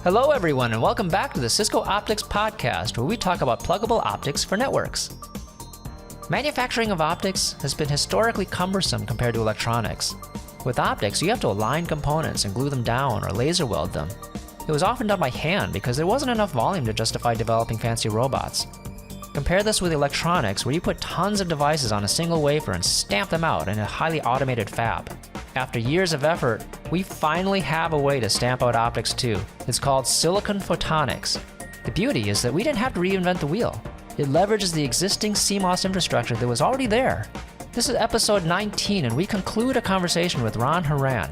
Hello everyone and welcome back to the Cisco Optics Podcast, where we talk about pluggable optics for networks. Manufacturing of optics has been historically cumbersome compared to electronics. With optics, you have to align components and glue them down or laser weld them. It was often done by hand because there wasn't enough volume to justify developing fancy robots. Compare this with electronics, where you put tons of devices on a single wafer and stamp them out in a highly automated fab. After years of effort, we finally have a way to stamp out optics too. It's called silicon photonics. The beauty is that we didn't have to reinvent the wheel. It leverages the existing CMOS infrastructure that was already there. This is episode 19, and we conclude a conversation with Ron Horan.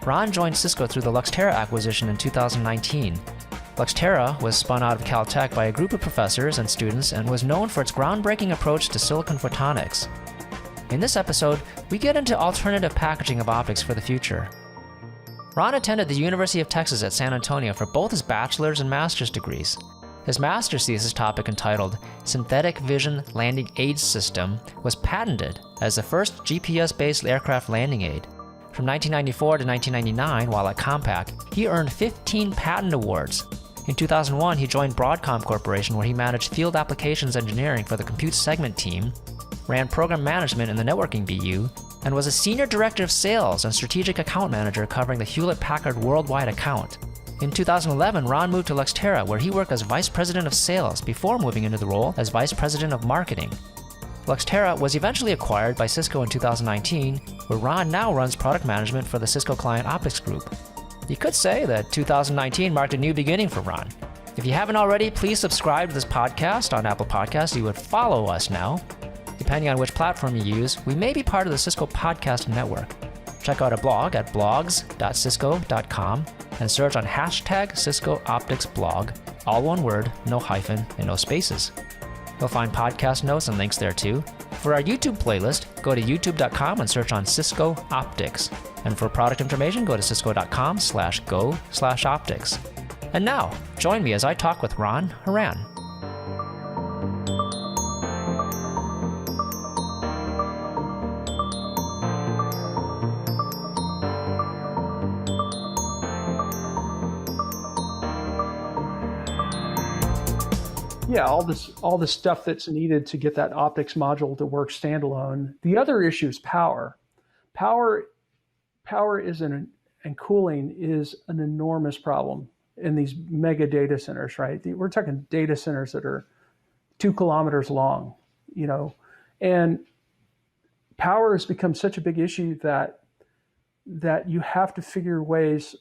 Ron joined Cisco through the Luxtera acquisition in 2019. Luxtera was spun out of Caltech by a group of professors and students and was known for its groundbreaking approach to silicon photonics. In this episode, we get into alternative packaging of optics for the future. Ron attended the University of Texas at San Antonio for both his bachelor's and master's degrees. His master's thesis topic, entitled Synthetic Vision Landing Aid System, was patented as the first GPS-based aircraft landing aid. From 1994 to 1999, while at Compaq, he earned 15 patent awards. In 2001, he joined Broadcom Corporation, where he managed field applications engineering for the compute segment team, ran program management in the networking BU, and was a senior director of sales and strategic account manager covering the Hewlett-Packard worldwide account. In 2011, Ron moved to Luxtera, where he worked as vice president of sales before moving into the role as vice president of marketing. Luxtera was eventually acquired by Cisco in 2019, where Ron now runs product management for the Cisco Client Optics Group. You could say that 2019 marked a new beginning for Ron. If you haven't already, please subscribe to this podcast on Apple Podcasts. You would follow us now. Depending on which platform you use, we may be part of the Cisco Podcast Network. Check out our blog at blogs.cisco.com and search on hashtag Cisco Optics Blog, all one word, no hyphen, and no spaces. You'll find podcast notes and links there too. For our YouTube playlist, go to youtube.com and search on Cisco Optics. And for product information, go to cisco.com/go/optics. And now, join me as I talk with Ron Horan. Yeah, all this stuff that's needed to get that optics module to work standalone. The other issue is power. Power and cooling is an enormous problem in these mega data centers, right? We're talking data centers that are 2 kilometers long, and power has become such a big issue that you have to figure ways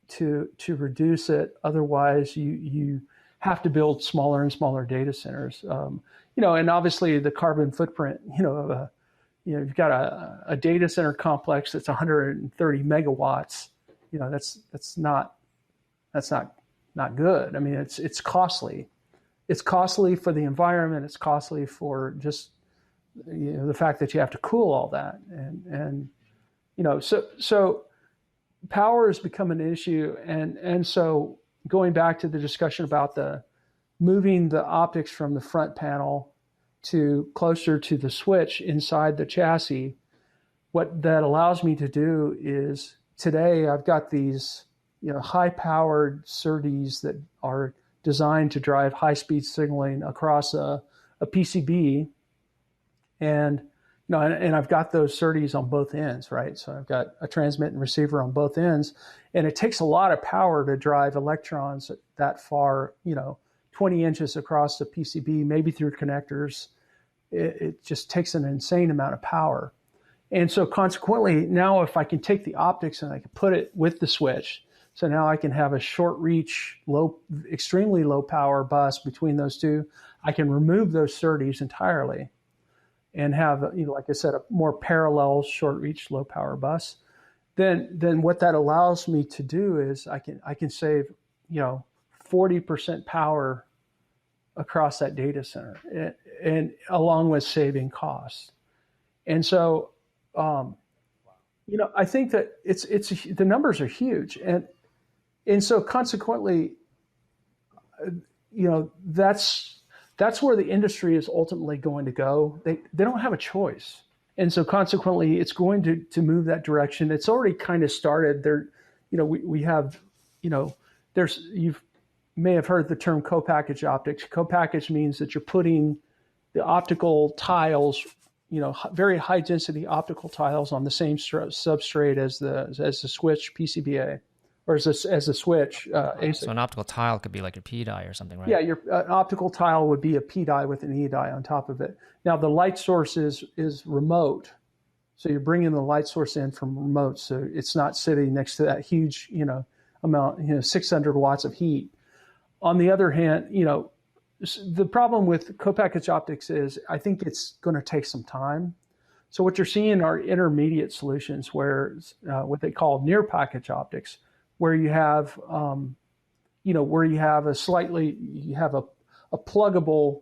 to reduce it. Otherwise, you have to build smaller and smaller data centers, and obviously the carbon footprint, you've got a data center complex that's 130 megawatts, that's not good. I mean, it's costly. It's costly for the environment. It's costly for just, the fact that you have to cool all that. So power has become an issue. And so, going back to the discussion about moving the optics from the front panel to closer to the switch inside the chassis, what that allows me to do is, today I've got these high-powered SerDes that are designed to drive high-speed signaling across a PCB, and I've got those SerDes on both ends, right? So I've got a transmit and receiver on both ends, and it takes a lot of power to drive electrons that far, 20 inches across the PCB, maybe through connectors. It just takes an insane amount of power. And so consequently, now if I can take the optics and I can put it with the switch, so now I can have a short reach, extremely low power bus between those two, I can remove those SerDes entirely and have, like I said, a more parallel short reach, low power bus. Then what that allows me to do is I can save 40% power across that data center, and along with saving costs. And so I think that it's the numbers are huge, and so consequently, that's where the industry is ultimately going to go. They don't have a choice. And so consequently, it's going to move that direction. It's already kind of started there. We have, you may have heard the term co-packaged optics. Co-packaged means that you're putting the optical tiles, very high density optical tiles on the same substrate as the switch PCBA, or as a switch ASIC. So an optical tile could be like your P die or something, right? Yeah, your an optical tile would be a P die with an E die on top of it. Now the light source is remote, so you're bringing the light source in from remote, so it's not sitting next to that huge amount, 600 watts of heat. On the other hand, the problem with co-packaged optics is I think it's going to take some time. So what you're seeing are intermediate solutions where what they call near package optics, where you have a pluggable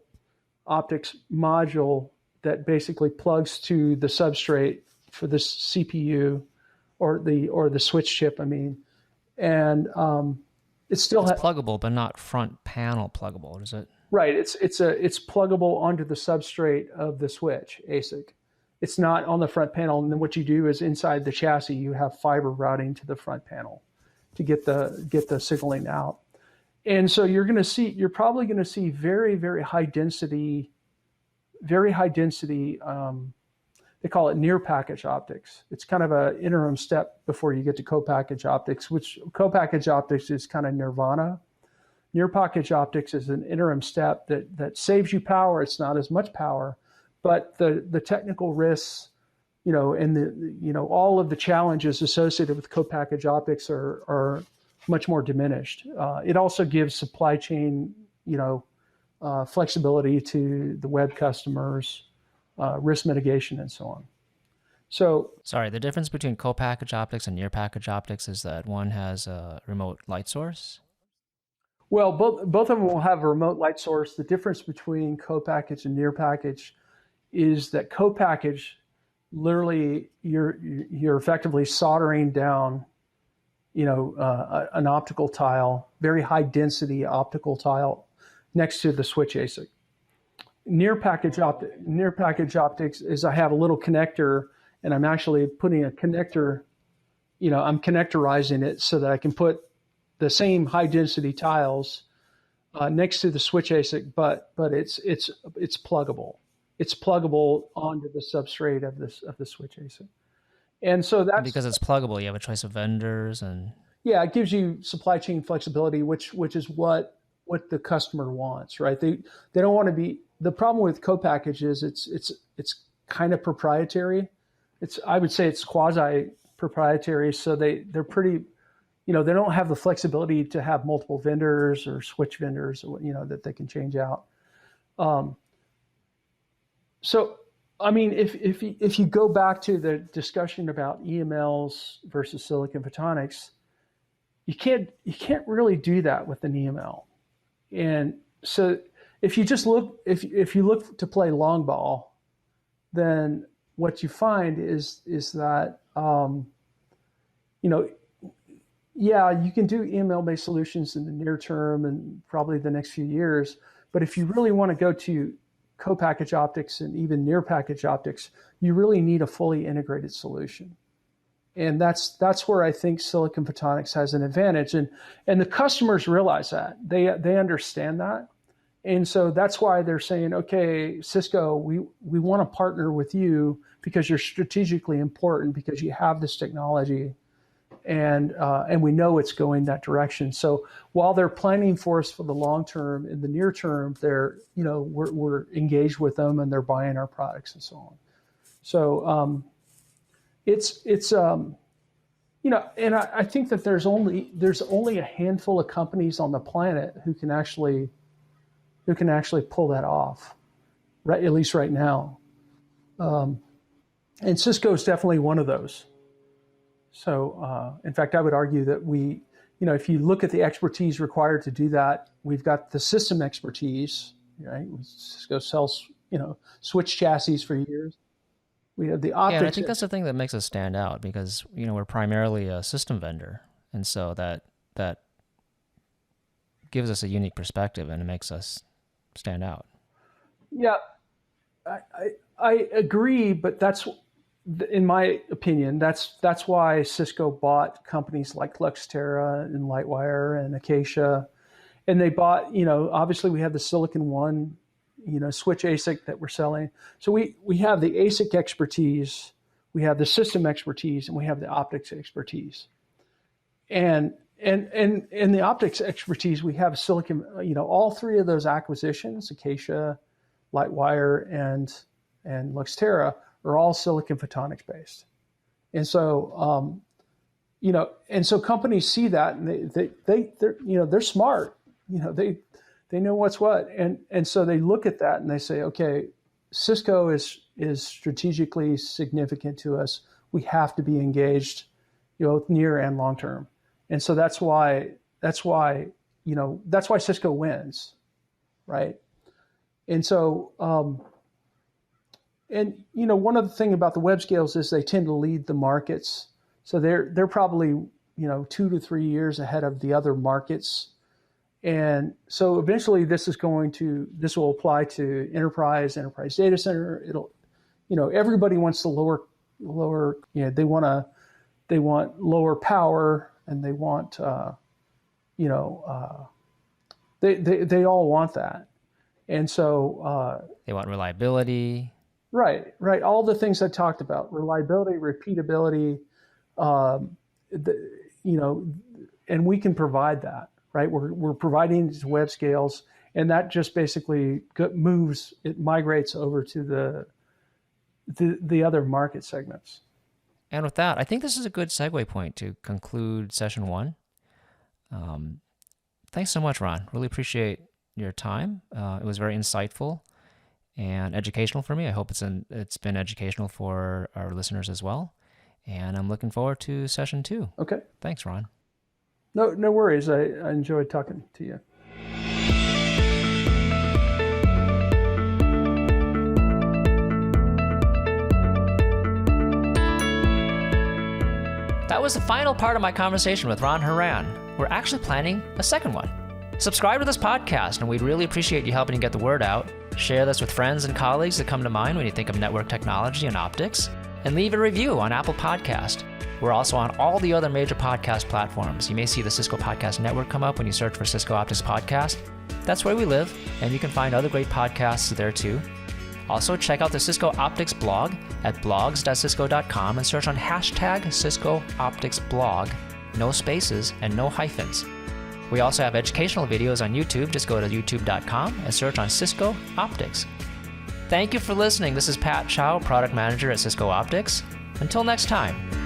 optics module that basically plugs to the substrate for the CPU or the switch chip. And it's pluggable, but not front panel pluggable, is it? Right. It's pluggable onto the substrate of the switch ASIC. It's not on the front panel. And then what you do is inside the chassis, you have fiber routing to the front panel to get the signaling out. And so you're probably going to see very, very high density. They call it near package optics. It's kind of an interim step before you get to co-package optics, which co-package optics is kind of nirvana. Near package optics is an interim step that saves you power. It's not as much power, but the technical risks, and all of the challenges associated with co-package optics are much more diminished. It also gives supply chain, flexibility to the web customers, risk mitigation, and so on. So, sorry, the difference between co-package optics and near package optics is that one has a remote light source? Well, both of them will have a remote light source. The difference between co-package and near package is that co-package, literally, you're effectively soldering down, an optical tile, very high density optical tile, next to the switch ASIC. Near package optics is I have a little connector, and I'm actually putting a connector. I'm connectorizing it so that I can put the same high density tiles next to the switch ASIC, but it's pluggable. It's pluggable onto the substrate of the switch ASIC, and so that's because it's pluggable. You have a choice of vendors, and it gives you supply chain flexibility, which is what the customer wants, right? They don't want to be. The problem with co-package is it's kind of proprietary. I would say it's quasi proprietary, so they're pretty. They don't have the flexibility to have multiple vendors or switch vendors, that they can change out. So, if you go back to the discussion about EMLs versus silicon photonics, you can't really do that with an EML. And so, if you just if you look to play long ball, then what you find is that you can do EML-based solutions in the near term and probably the next few years. But if you really want to go to co-package optics and even near package optics, you really need a fully integrated solution. And that's where I think silicon photonics has an advantage. And the customers realize that. They understand that. And so that's why they're saying, okay, Cisco, we want to partner with you because you're strategically important, because you have this technology. And we know it's going that direction. So while they're planning for us for the long term, in the near term, we're engaged with them and they're buying our products and so on. So and I think that there's only a handful of companies on the planet who can actually pull that off, right? At least right now, and Cisco is definitely one of those. So, in fact, I would argue that if you look at the expertise required to do that, we've got the system expertise, right? Cisco sells, switch chassis for years. We have the optics. Yeah, and I think that's the thing that makes us stand out because, we're primarily a system vendor. And so that gives us a unique perspective and it makes us stand out. Yeah, I agree, but in my opinion, that's why Cisco bought companies like Luxtera and Lightwire and Acacia, and they bought, obviously we have the Silicon One, switch ASIC that we're selling. So we have the ASIC expertise, we have the system expertise, and we have the optics expertise. And in the optics expertise, we have silicon, all three of those acquisitions, Acacia, Lightwire, and Luxtera, are all silicon photonics based. And so, and so companies see that, and they're smart, they know what's what. And so they look at that and they say, okay, Cisco is strategically significant to us. We have to be engaged, near and long term. And so that's why Cisco wins, right? And so, one of the things about the web scales is they tend to lead the markets. So they're probably 2 to 3 years ahead of the other markets. And so eventually this will apply to enterprise data center. Everybody wants to lower, they want lower power, and they want, they all want that. And so they want reliability. Right. All the things I talked about: reliability, repeatability, and we can provide that. Right. We're providing these web scales, and that just basically migrates over to the other market segments. And with that, I think this is a good segue point to conclude session 1. Thanks so much, Ron. Really appreciate your time. It was very insightful and educational for me. I hope it's been educational for our listeners as well. And I'm looking forward to session 2. Okay. Thanks, Ron. No worries. I enjoyed talking to you. That was the final part of my conversation with Ron Horan. We're actually planning a second one. Subscribe to this podcast, and we'd really appreciate you helping to get the word out. Share this with friends and colleagues that come to mind when you think of network technology and optics, and leave a review on Apple Podcast. We're also on all the other major podcast platforms. You may see the Cisco Podcast Network come up when you search for Cisco Optics Podcast. That's where we live, and you can find other great podcasts there too. Also, check out the Cisco Optics blog at blogs.cisco.com and search on hashtag Cisco Optics blog, no spaces and no hyphens. We also have educational videos on YouTube. Just go to youtube.com and search on Cisco Optics. Thank you for listening. This is Pat Chow, Product Manager at Cisco Optics. Until next time.